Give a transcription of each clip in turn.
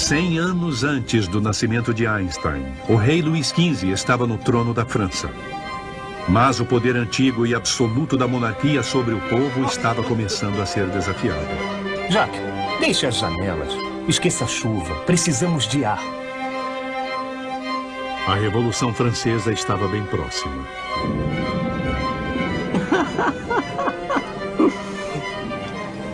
100 anos antes do nascimento de Einstein, o rei Luís XV estava no trono da França. Mas o poder antigo e absoluto da monarquia sobre o povo estava começando a ser desafiado. Jacques, deixe as janelas. Esqueça a chuva. Precisamos de ar. A Revolução Francesa estava bem próxima.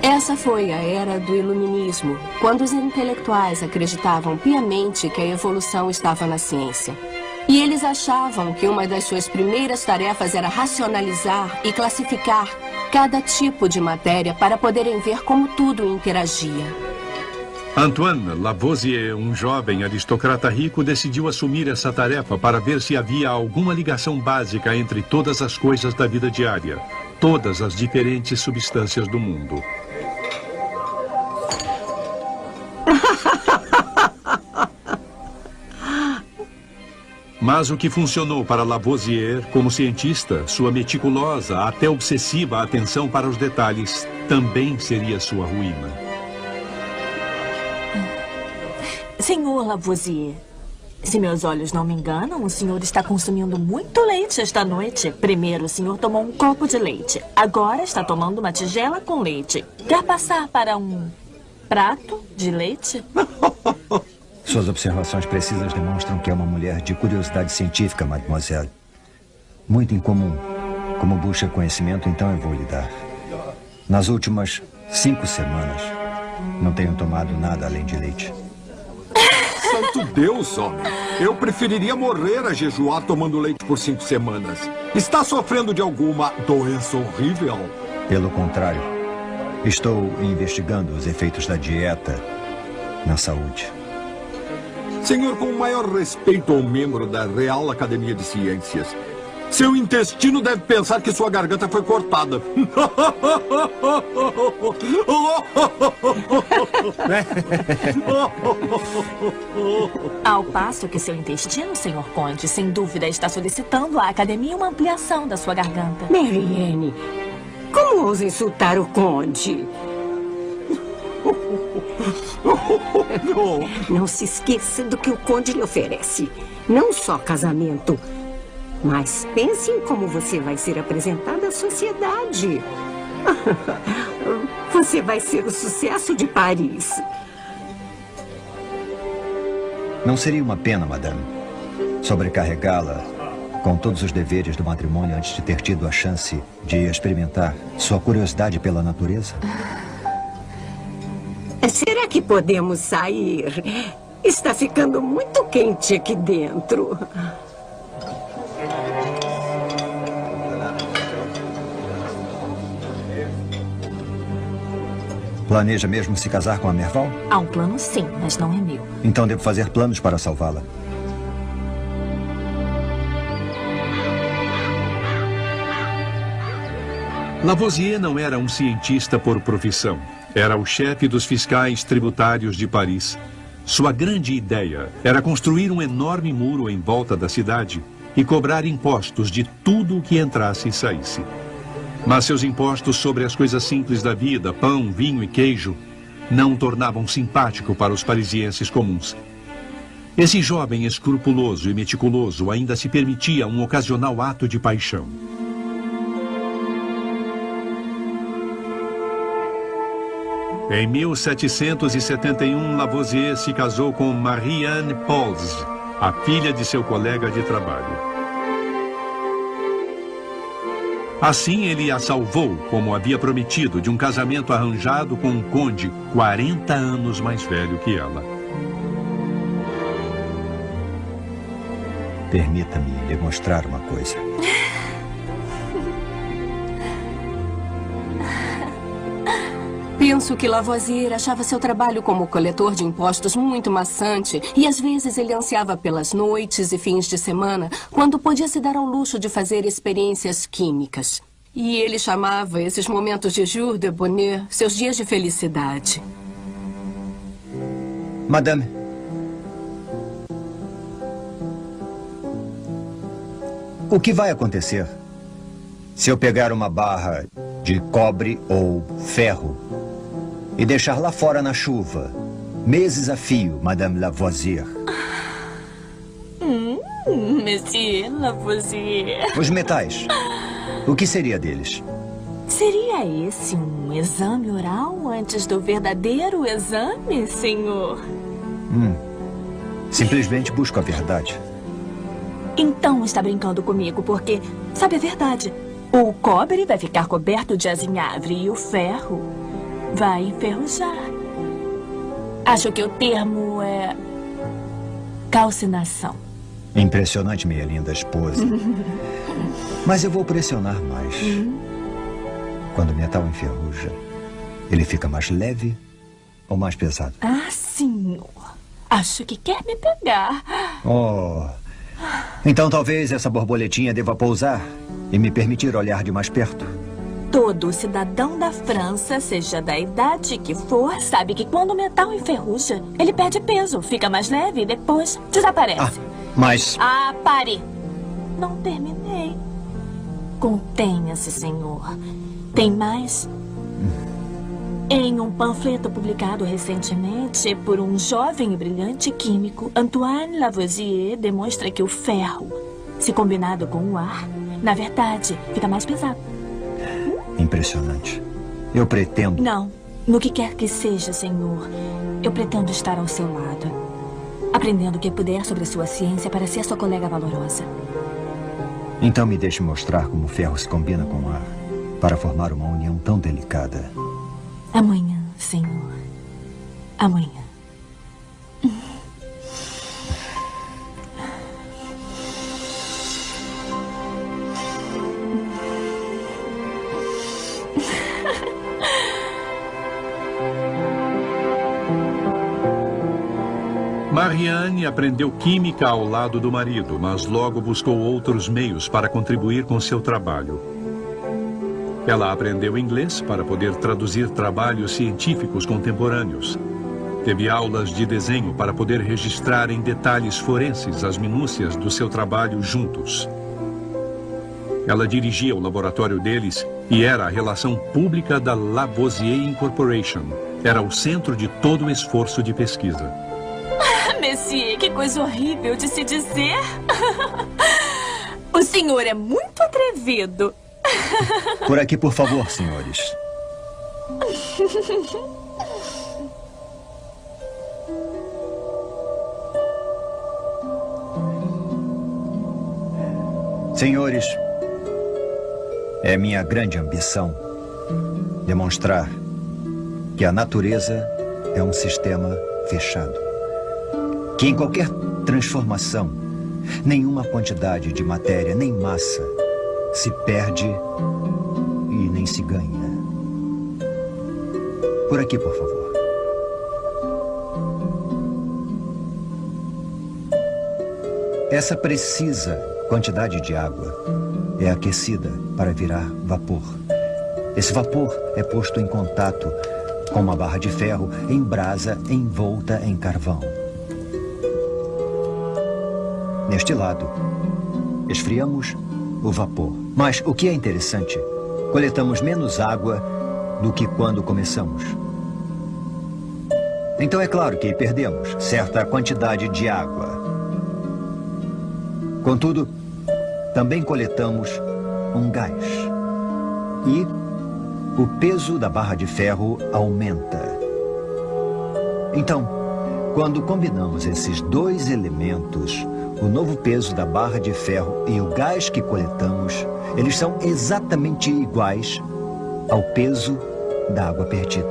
Essa foi a era do iluminismo, quando os intelectuais acreditavam piamente que a evolução estava na ciência. E eles achavam que uma das suas primeiras tarefas era racionalizar e classificar cada tipo de matéria para poderem ver como tudo interagia. Antoine Lavoisier, um jovem aristocrata rico, decidiu assumir essa tarefa para ver se havia alguma ligação básica entre todas as coisas da vida diária, todas as diferentes substâncias do mundo. Mas o que funcionou para Lavoisier como cientista, sua meticulosa, até obsessiva atenção para os detalhes, também seria sua ruína. Senhor Lavoisier, se meus olhos não me enganam, o senhor está consumindo muito leite esta noite. Primeiro, o senhor tomou um copo de leite. Agora está tomando uma tigela com leite. Quer passar para um prato de leite? Suas observações precisas demonstram que é uma mulher de curiosidade científica, mademoiselle. Muito incomum. Como busca conhecimento, então eu vou lhe dar. Nas últimas 5 semanas, não tenho tomado nada além de leite. Santo Deus, homem. Eu preferiria morrer a jejuar tomando leite por 5 semanas. Está sofrendo de alguma doença horrível? Pelo contrário, estou investigando os efeitos da dieta na saúde. Senhor, com o maior respeito ao membro da Real Academia de Ciências, seu intestino deve pensar que sua garganta foi cortada. Ao passo que seu intestino, senhor Conde, sem dúvida está solicitando à Academia uma ampliação da sua garganta. Marianne, como ousa insultar o Conde? Não se esqueça do que o Conde lhe oferece. Não só casamento, mas pense em como você vai ser apresentada à sociedade. Você vai ser o sucesso de Paris. Não seria uma pena, madame, sobrecarregá-la com todos os deveres do matrimônio antes de ter tido a chance de experimentar sua curiosidade pela natureza? Será que podemos sair? Está ficando muito quente aqui dentro. Planeja mesmo se casar com a Merval? Há um plano sim, mas não é meu. Então devo fazer planos para salvá-la. Lavoisier não era um cientista por profissão. Era o chefe dos fiscais tributários de Paris. Sua grande ideia era construir um enorme muro em volta da cidade e cobrar impostos de tudo o que entrasse e saísse. Mas seus impostos sobre as coisas simples da vida, pão, vinho e queijo, não o tornavam simpático para os parisienses comuns. Esse jovem escrupuloso e meticuloso ainda se permitia um ocasional ato de paixão. Em 1771, Lavoisier se casou com Marie-Anne Pauls, a filha de seu colega de trabalho. Assim, ele a salvou, como havia prometido, de um casamento arranjado com um conde 40 anos mais velho que ela. Permita-me demonstrar uma coisa. Penso que Lavoisier achava seu trabalho como coletor de impostos muito maçante e às vezes ele ansiava pelas noites e fins de semana, quando podia se dar ao luxo de fazer experiências químicas. E ele chamava esses momentos de jour de bonheur seus dias de felicidade. Madame, o que vai acontecer se eu pegar uma barra de cobre ou ferro e deixar lá fora na chuva, Meses a fio, Madame Lavoisier. Monsieur Lavoisier. Os metais. O que seria deles? Seria esse um exame oral antes do verdadeiro exame, senhor? Simplesmente busco a verdade. Então está brincando comigo, porque sabe a verdade. O cobre vai ficar coberto de azinhavre e o ferro vai enferrujar. Acho que o termo é calcinação. Impressionante, minha linda esposa. Mas eu vou pressionar mais. Quando o metal enferruja, ele fica mais leve ou mais pesado? Ah, senhor. Acho que quer me pegar. Oh. Então talvez essa borboletinha deva pousar e me permitir olhar de mais perto. Todo cidadão da França, seja da idade que for, sabe que quando o metal enferruja, ele perde peso, fica mais leve e depois desaparece. Mas... Pare! Não terminei. Contenha-se, senhor. Tem mais? Em um panfleto publicado recentemente por um jovem e brilhante químico, Antoine Lavoisier demonstra que o ferro, se combinado com o ar, na verdade, fica mais pesado. Impressionante. Eu pretendo... Não. No que quer que seja, senhor, eu pretendo estar ao seu lado, aprendendo o que puder sobre sua ciência para ser sua colega valorosa. Então me deixe mostrar como o ferro se combina com o ar para formar uma união tão delicada. Amanhã, senhor. Amanhã. Marianne aprendeu química ao lado do marido, mas logo buscou outros meios para contribuir com seu trabalho. Ela aprendeu inglês para poder traduzir trabalhos científicos contemporâneos. Teve aulas de desenho para poder registrar em detalhes forenses as minúcias do seu trabalho juntos. Ela dirigia o laboratório deles e era a relação pública da Lavoisier Incorporation. Era o centro de todo o esforço de pesquisa. Monsieur, que coisa horrível de se dizer. O senhor é muito atrevido. Por aqui, por favor, senhores. Senhores, é minha grande ambição demonstrar que a natureza é um sistema fechado. Que em qualquer transformação, nenhuma quantidade de matéria nem massa se perde e nem se ganha. Por aqui, por favor. Essa precisa quantidade de água é aquecida para virar vapor. Esse vapor é posto em contato com uma barra de ferro em brasa envolta em carvão. Neste lado, esfriamos o vapor. Mas o que é interessante, coletamos menos água do que quando começamos. Então é claro que perdemos certa quantidade de água. Contudo, também coletamos um gás. E o peso da barra de ferro aumenta. Então, quando combinamos esses dois elementos, o novo peso da barra de ferro e o gás que coletamos, eles são exatamente iguais ao peso da água perdida.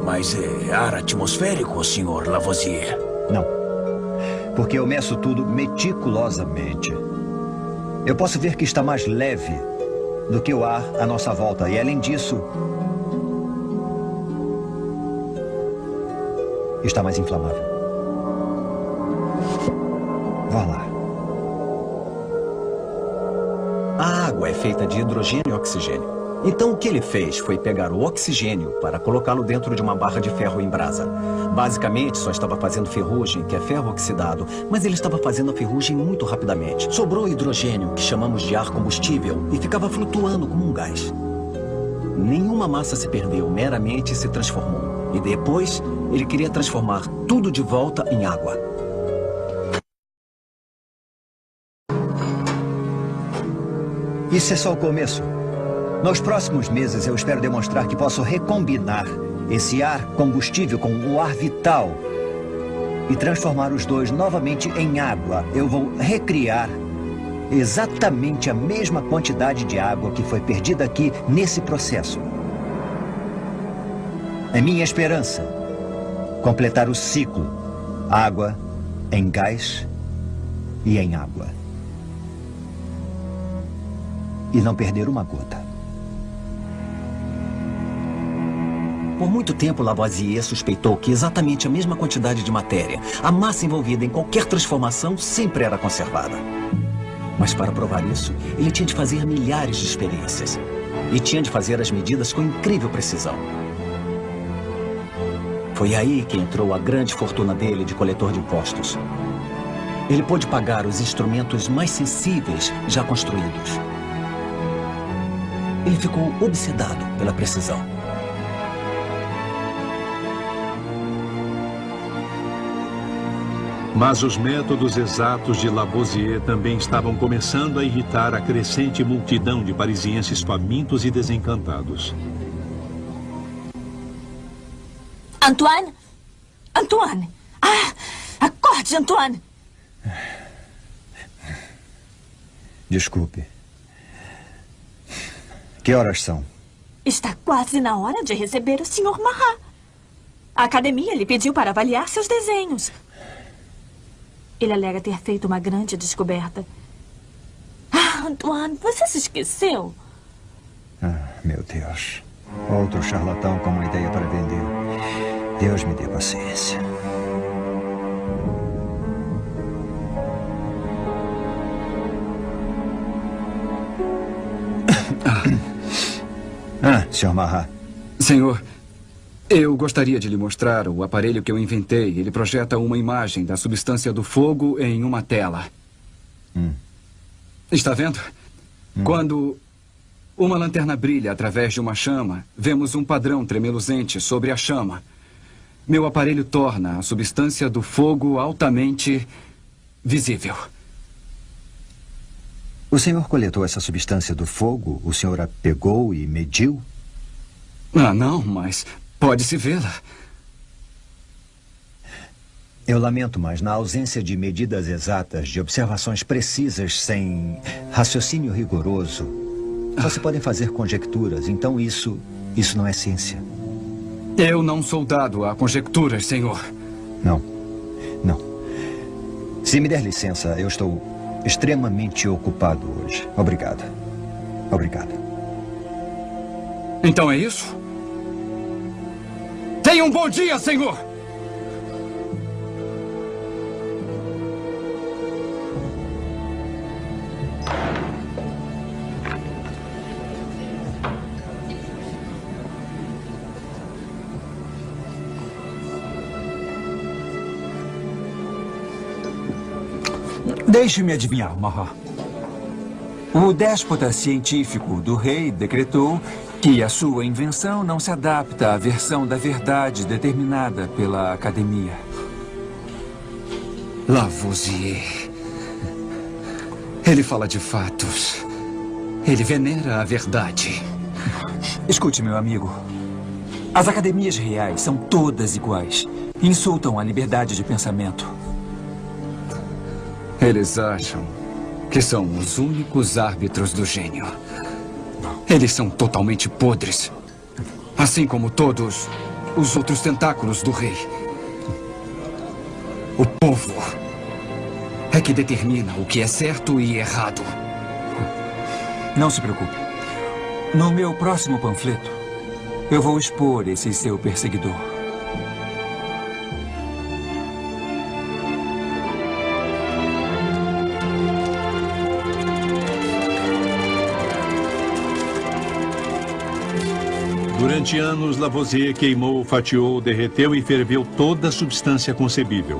Mas é ar atmosférico, Sr. Lavoisier? Não, porque eu meço tudo meticulosamente. Eu posso ver que está mais leve do que o ar à nossa volta. E além disso, está mais inflamável. Vá lá. A água é feita de hidrogênio e oxigênio. Então o que ele fez foi pegar o oxigênio para colocá-lo dentro de uma barra de ferro em brasa. Basicamente só estava fazendo ferrugem, que é ferro oxidado, mas ele estava fazendo a ferrugem muito rapidamente. Sobrou hidrogênio, que chamamos de ar combustível, e ficava flutuando como um gás. Nenhuma massa se perdeu, meramente se transformou. E depois, ele queria transformar tudo de volta em água. Isso é só o começo. Nos próximos meses, eu espero demonstrar que posso recombinar esse ar combustível com o ar vital e transformar os dois novamente em água. Eu vou recriar exatamente a mesma quantidade de água que foi perdida aqui nesse processo. É minha esperança completar o ciclo: água em gás e em água. E não perder uma gota. Por muito tempo, Lavoisier suspeitou que exatamente a mesma quantidade de matéria, a massa envolvida em qualquer transformação, sempre era conservada. Mas para provar isso, ele tinha de fazer milhares de experiências. E tinha de fazer as medidas com incrível precisão. Foi aí que entrou a grande fortuna dele de coletor de impostos. Ele pôde pagar os instrumentos mais sensíveis já construídos. Ele ficou obsedado pela precisão. Mas os métodos exatos de Lavoisier também estavam começando a irritar a crescente multidão de parisienses famintos e desencantados. Antoine? Antoine! Ah! Acorde, Antoine! Desculpe. Que horas são? Está quase na hora de receber o Sr. Marat. A academia lhe pediu para avaliar seus desenhos. Ele alega ter feito uma grande descoberta. Ah, Antoine, você se esqueceu? Ah, meu Deus. Outro charlatão com uma ideia para vender. Deus me dê paciência. Sr. Marat. Senhor, eu gostaria de lhe mostrar o aparelho que eu inventei. Ele projeta uma imagem da substância do fogo em uma tela. Está vendo? Quando uma lanterna brilha através de uma chama, vemos um padrão tremeluzente sobre a chama. Meu aparelho torna a substância do fogo altamente visível. O senhor coletou essa substância do fogo? O senhor a pegou e mediu? Ah, não, mas pode-se vê-la. Eu lamento, mas na ausência de medidas exatas, de observações precisas, sem raciocínio rigoroso, só se podem fazer conjecturas. Então isso não é ciência. Eu não sou dado a conjecturas, senhor. Não. Se me der licença, eu estou extremamente ocupado hoje. Obrigado. Então é isso? Tenha um bom dia, senhor! Deixe-me adivinhar, Marat. O déspota científico do rei decretou que a sua invenção não se adapta à versão da verdade determinada pela academia. Lavoisier. Ele fala de fatos. Ele venera a verdade. Escute, meu amigo. As academias reais são todas iguais. Insultam a liberdade de pensamento. Eles acham que são os únicos árbitros do gênio. Eles são totalmente podres. Assim como todos os outros tentáculos do rei. O povo é que determina o que é certo e errado. Não se preocupe. No meu próximo panfleto, eu vou expor esse seu perseguidor. Durante anos, Lavoisier queimou, fatiou, derreteu e ferveu toda a substância concebível.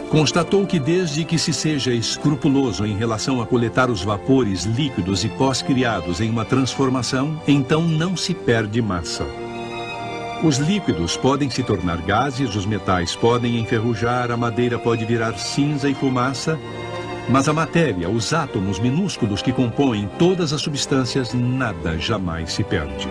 Constatou que desde que se seja escrupuloso em relação a coletar os vapores líquidos e pós-criados em uma transformação, então não se perde massa. Os líquidos podem se tornar gases, os metais podem enferrujar, a madeira pode virar cinza e fumaça, mas a matéria, os átomos minúsculos que compõem todas as substâncias, nada jamais se perde.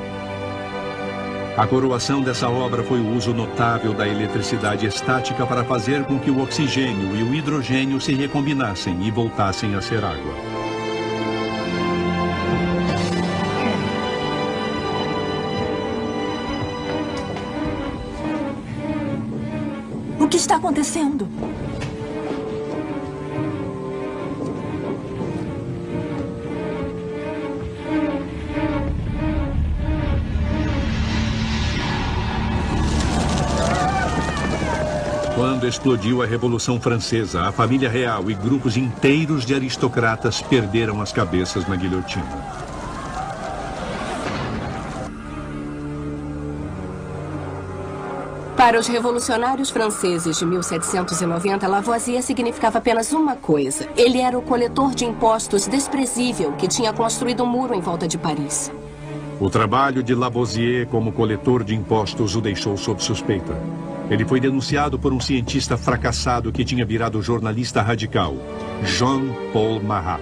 A coroação dessa obra foi o uso notável da eletricidade estática para fazer com que o oxigênio e o hidrogênio se recombinassem e voltassem a ser água. O que está acontecendo? Quando explodiu a Revolução Francesa, a família real e grupos inteiros de aristocratas perderam as cabeças na guilhotina. Para os revolucionários franceses de 1790, Lavoisier significava apenas uma coisa. Ele era o coletor de impostos desprezível que tinha construído um muro em volta de Paris. O trabalho de Lavoisier como coletor de impostos o deixou sob suspeita. Ele foi denunciado por um cientista fracassado que tinha virado jornalista radical, Jean-Paul Marat.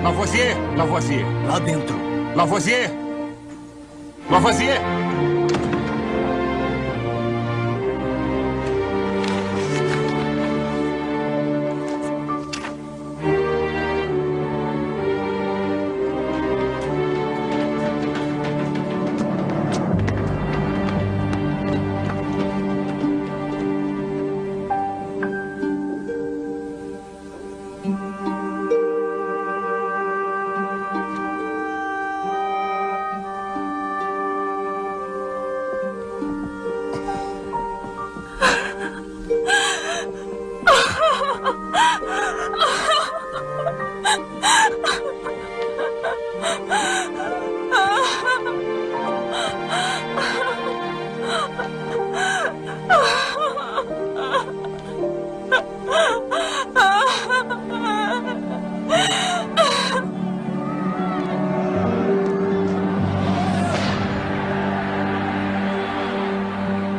Lavoisier! Lavoisier! Lá dentro. Lavoisier! Lavoisier!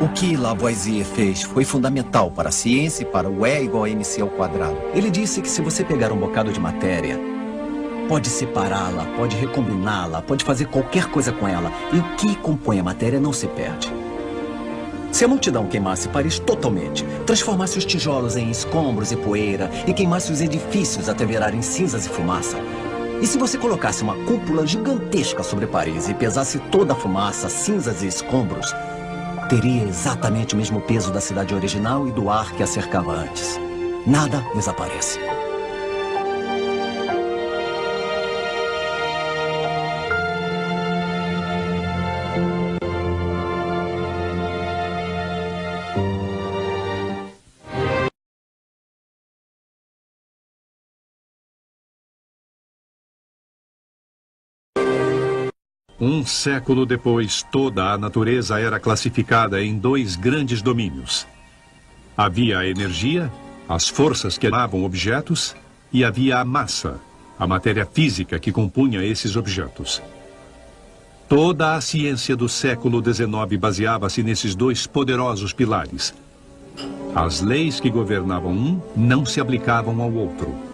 O que Lavoisier fez foi fundamental para a ciência e para o E igual a MC ao quadrado. Ele disse que se você pegar um bocado de matéria, pode separá-la, pode recombiná-la, pode fazer qualquer coisa com ela, e o que compõe a matéria não se perde. Se a multidão queimasse Paris totalmente, transformasse os tijolos em escombros e poeira, e queimasse os edifícios até virarem cinzas e fumaça, e se você colocasse uma cúpula gigantesca sobre Paris e pesasse toda a fumaça, cinzas e escombros, teria exatamente o mesmo peso da cidade original e do ar que a cercava antes. Nada desaparece. Um século depois, toda a natureza era classificada em dois grandes domínios. Havia a energia, as forças que levavam objetos, e havia a massa, a matéria física que compunha esses objetos. Toda a ciência do século XIX baseava-se nesses dois poderosos pilares. As leis que governavam um não se aplicavam ao outro.